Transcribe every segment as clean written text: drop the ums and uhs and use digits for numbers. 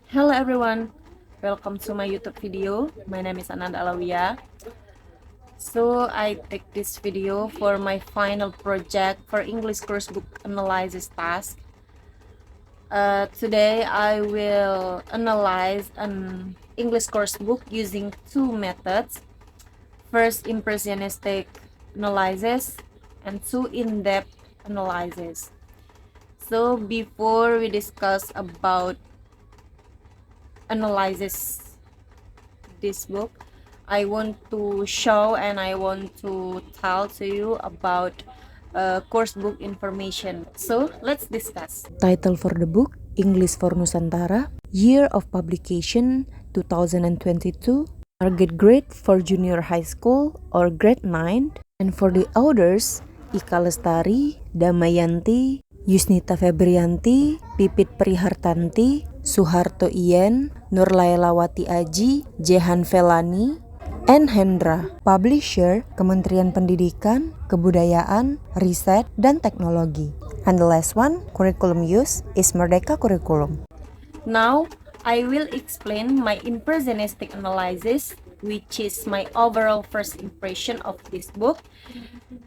Hello everyone, welcome to my YouTube video. My name is Ananda Alawiyah. So I take this video for my final project for English course book analysis task. Today I will analyze an English course book using two methods. First, impressionistic analysis and two in-depth analysis. So before we discuss about analysis this book, I want to show and I want to tell to you about course book information. So let's discuss. Title for the book, English for Nusantara, Year of Publication 2022, Target grade for junior high school or grade 9, and for the authors, Ika Lestari, Damayanti, Yusnita Febrianti, Pipit Prihartanti, Suharto Ien, Nurlailawati Aji, Jehan Velani, N. Hendra. Publisher Kementerian Pendidikan, Kebudayaan, Riset, dan Teknologi. And the last one, curriculum use is Merdeka Curriculum. Now I will explain my impressionistic analysis, which is my overall first impression of this book,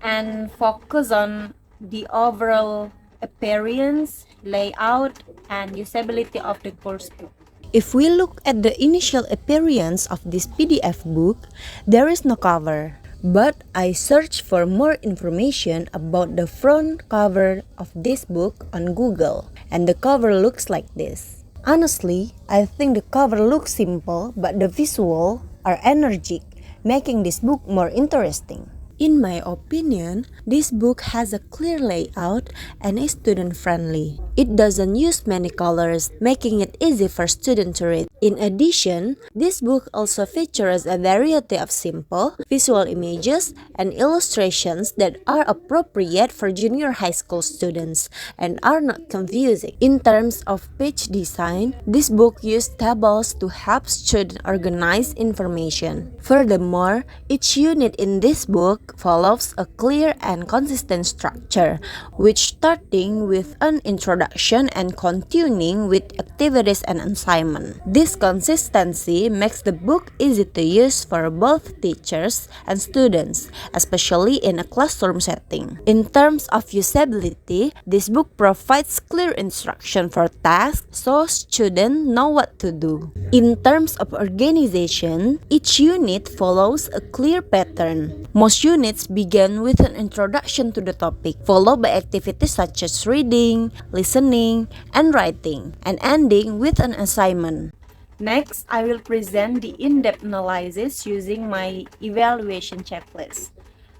and focus on the overall appearance, layout, and usability of the course book. If we look at the initial appearance of this PDF book, there is no cover. But I searched for more information about the front cover of this book on Google, and the cover looks like this. Honestly, I think the cover looks simple, but the visuals are energetic, making this book more interesting. In my opinion, this book has a clear layout and is student-friendly. It doesn't use many colors, making it easy for students to read. In addition, this book also features a variety of simple, visual images and illustrations that are appropriate for junior high school students and are not confusing. In terms of page design, this book used tables to help students organize information. Furthermore, each unit in this book follows a clear and consistent structure, which starting with an introduction and continuing with activities and assignment. This consistency makes the book easy to use for both teachers and students, especially in a classroom setting. In terms of usability, this book provides clear instruction for tasks so students know what to do. In terms of organization, each unit follows a clear pattern. Most units begin with an introduction to the topic, followed by activities such as reading, listening, and writing, and ending with an assignment. Next, I will present the in-depth analysis using my evaluation checklist.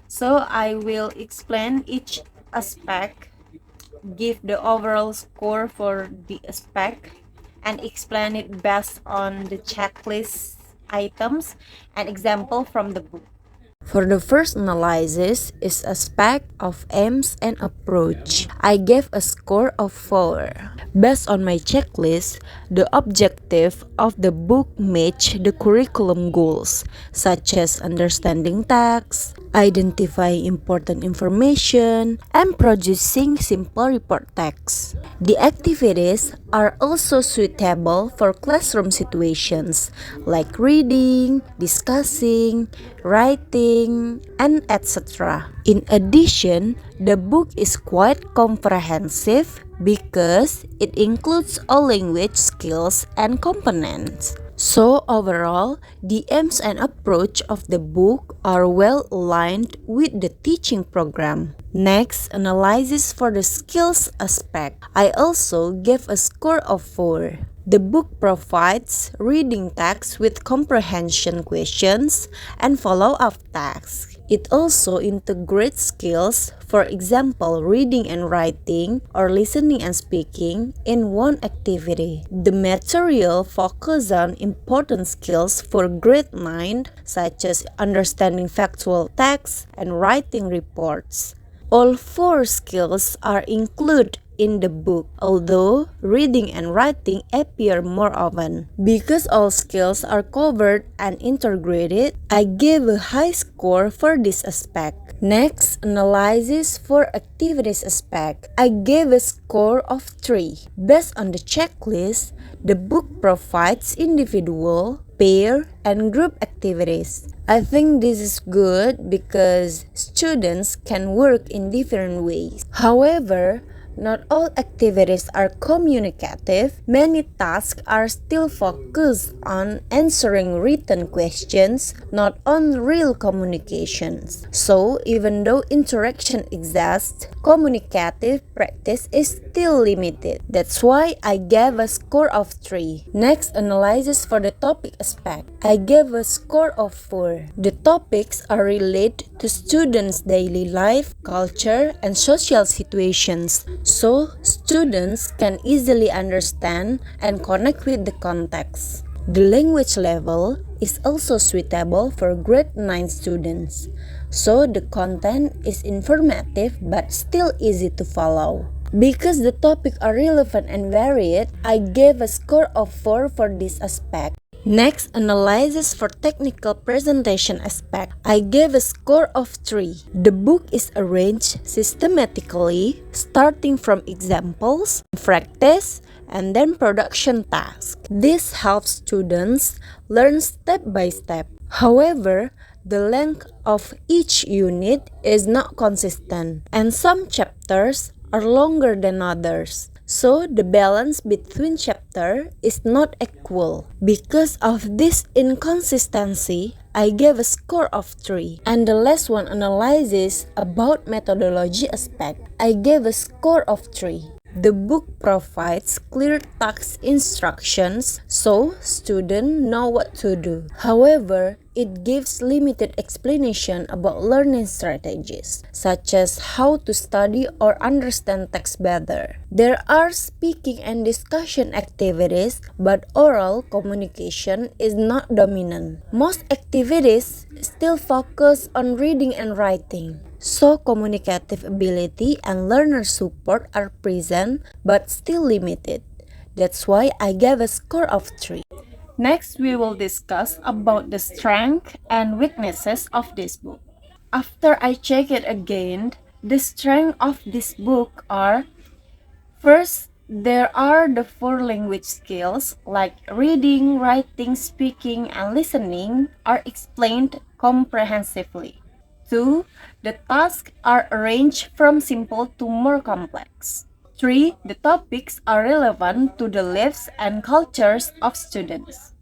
So I will explain each aspect, give the overall score for the aspect, and explain it based on the checklist items and example from the book. For the first analysis is aspect of aims and approach. I gave a score of 4. Based on my checklist, the objective of the book match the curriculum goals, such as understanding text, identifying important information, and producing simple report text. The activities are also suitable for classroom situations like reading, discussing, writing, and etc. In addition, the book is quite comprehensive because it includes all language skills and components. So overall, the aims and approach of the book are well aligned with the teaching program. Next, analysis for the skills aspect. I also gave a score of 4. The book provides reading text with comprehension questions and follow-up tasks. It also integrates skills, for example, reading and writing or listening and speaking in one activity. The material focuses on important skills for grade 9, such as understanding factual text and writing reports. All 4 skills are included in the book, although reading and writing appear more often. Because all skills are covered and integrated, I gave a high score for this aspect. Next, analysis for activities aspect. I gave a score of 3. Based on the checklist, the book provides individual, pair, and group activities. I think this is good because students can work in different ways. However, not all activities are communicative. Many tasks are still focused on answering written questions, not on real communications. So, even though interaction exists, communicative practice is still limited. That's why I gave a score of 3. Next, analysis for the topic aspect. I gave a score of 4. The topics are related to students' daily life, culture, and social situations, so students can easily understand and connect with the context. The language level is also suitable for grade 9 students, so the content is informative but still easy to follow. Because the topics are relevant and varied, I gave a score of 4 for this aspect. Next, analysis for technical presentation aspect. I gave a score of 3. The book is arranged systematically, starting from examples, practice, and then production tasks. This helps students learn step by step. However, the length of each unit is not consistent, and some chapters are longer than others. So the balance between chapters is not equal. Because of this inconsistency, I gave a score of 3. And the last one, analysis about methodology aspect. I gave a score of 3. The book provides clear task instructions so students know what to do. However, it gives limited explanation about learning strategies, such as how to study or understand text better. There are speaking and discussion activities, but oral communication is not dominant. Most activities still focus on reading and writing. So communicative ability and learner support are present but still limited. That's why I gave a score of 3. Next, we will discuss about the strengths and weaknesses of this book. After I check it again, the strengths of this book are: first, there are the 4 language skills like reading, writing, speaking, and listening are explained comprehensively. 2. The tasks are arranged from simple to more complex. 3. The topics are relevant to the lives and cultures of students.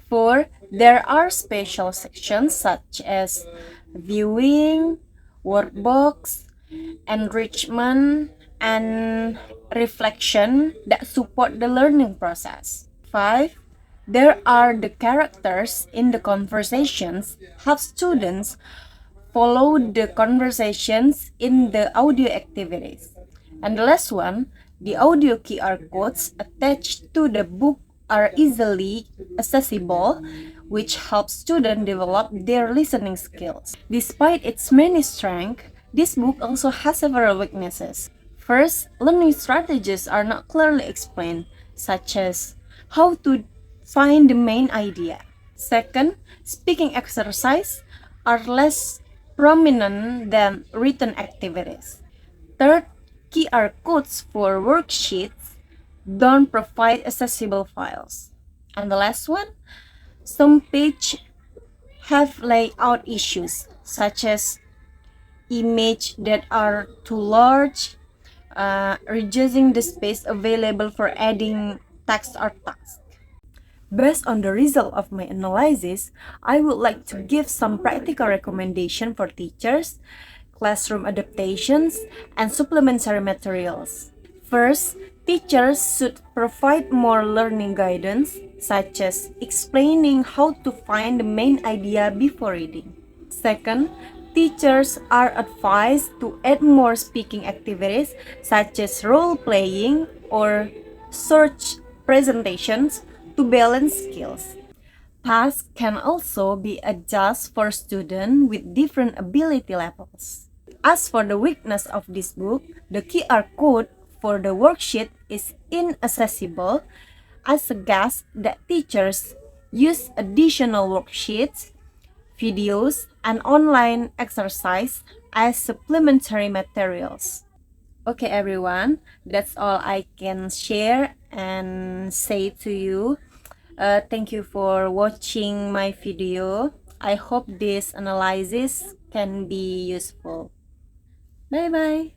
4. There are special sections such as viewing, workbooks, enrichment, and reflection that support the learning process. 5. There are the characters in the conversations help students follow the conversations in the audio activities. And the last one, the audio QR codes attached to the book are easily accessible, which helps students develop their listening skills. Despite its many strengths, this book also has several weaknesses. First, learning strategies are not clearly explained, such as how to find the main idea. Second, speaking exercises are less prominent than written activities. Third, QR codes for worksheets don't provide accessible files. And the last one, some pages have layout issues, such as images that are too large, reducing the space available for adding text or tasks. Based on the result of my analysis, I would like to give some practical recommendation for teachers, classroom adaptations, and supplementary materials. First, teachers should provide more learning guidance, such as explaining how to find the main idea before reading. Second, teachers are advised to add more speaking activities, such as role-playing or short presentations, to balance skills. Tasks can also be adjusted for students with different ability levels. As for the weakness of this book, the QR code for the worksheet is inaccessible. I suggest that teachers use additional worksheets, videos, and online exercise as supplementary materials. Okay, everyone, that's all I can share and say to you. Thank you for watching my video. I hope this analysis can be useful. Bye bye.